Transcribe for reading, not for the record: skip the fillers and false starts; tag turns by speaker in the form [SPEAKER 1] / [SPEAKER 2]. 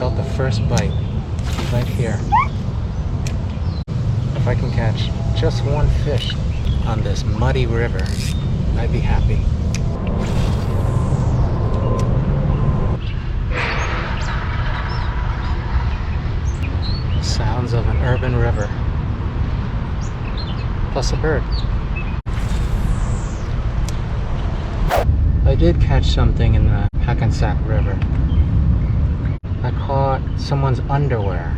[SPEAKER 1] felt the first bite right here. If I can catch just one fish on this muddy river, I'd be happy. Sounds of an urban river, plus a bird. I did catch something in the Hackensack River. I caught someone's underwear.